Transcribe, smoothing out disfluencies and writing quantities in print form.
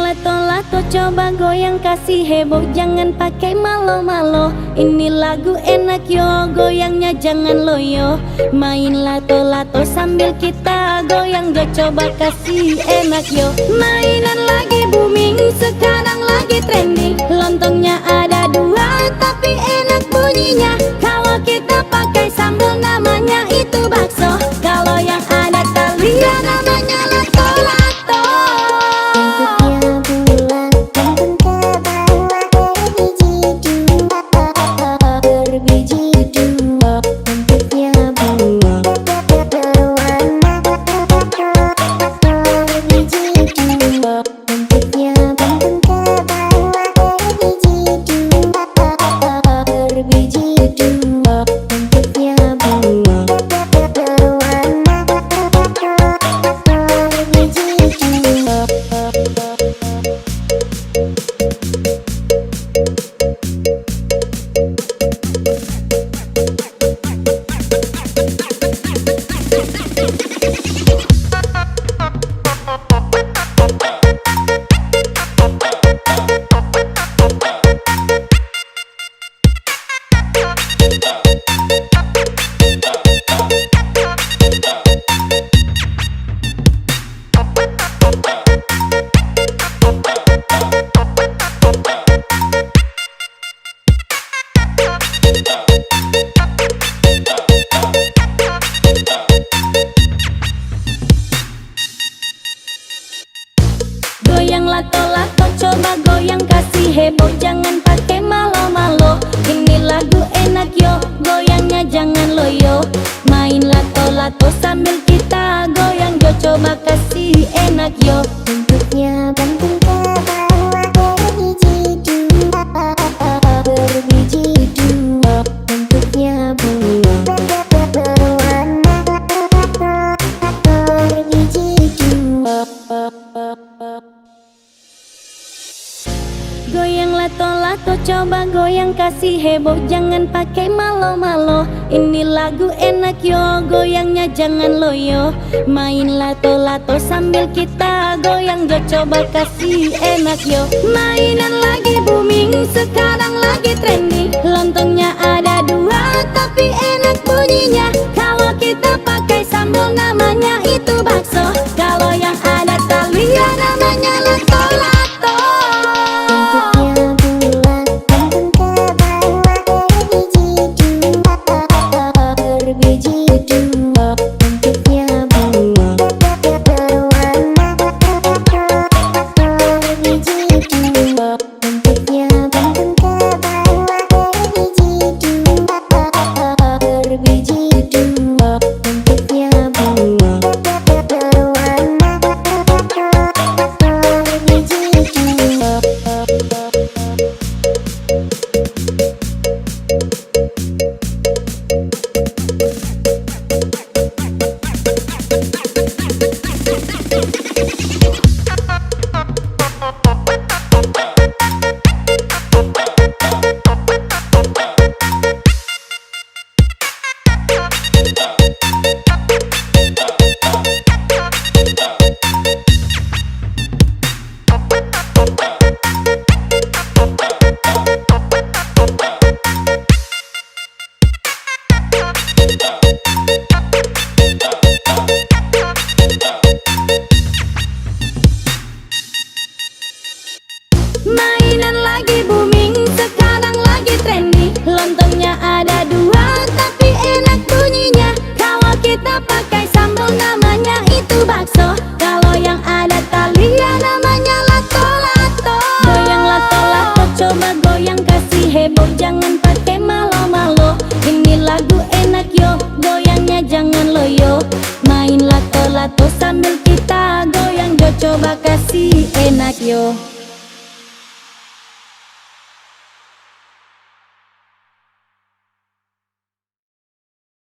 lato-lato coba goyang kasih heboh, jangan pakai malo-malo. Ini lagu enak yo, goyangnya jangan loyo. Main lato-lato sambil kita goyang yo, coba kasih enak yo. Mainan lagi booming, sekarang lagi trending. Lontongnya ada dua tapi enak bunyinya. Kalau kita pakai sambal namanya itu bakso. Kalau yang ada talia namanya lato-lato. Goyang lato-lato coba goyang kasih heboh, jangan pakai malo-malo. Ini lagu enak yo, goyangnya jangan loyo. Main lato-lato sambil kita goyang yo, coba kasih enak yo. Bentuknya banting ke bawah berbiji dua, berbiji dua. Bentuknya bunga berwarna berbiji dua. Goyang lato-lato coba goyang kasih heboh, jangan pakai malo-malo. Ini lagu enak yo, goyangnya jangan loyo. Main lato-lato sambil kita goyang yo, coba kasih enak yo. Mainan lagi booming, sekarang lagi trending. Lontongnya ada dua tapi enak bunyinya. Kalau kita pakai sambal namanya itu bakso. Kalau yang ada talia namanya lato-lato. Mainan lagi booming, sekarang lagi trending. Lontongnya ada dua tapi enak bunyinya. Kalau kita pakai sambal namanya itu bakso. Kalau yang ada talia namanya lato-lato. Goyang lato-lato coba goyang kasih heboh, jangan pakai malo-malo. Ini lagu enak yo, goyangnya jangan loyo. Main lato-lato sambil kita goyang yo, coba kasih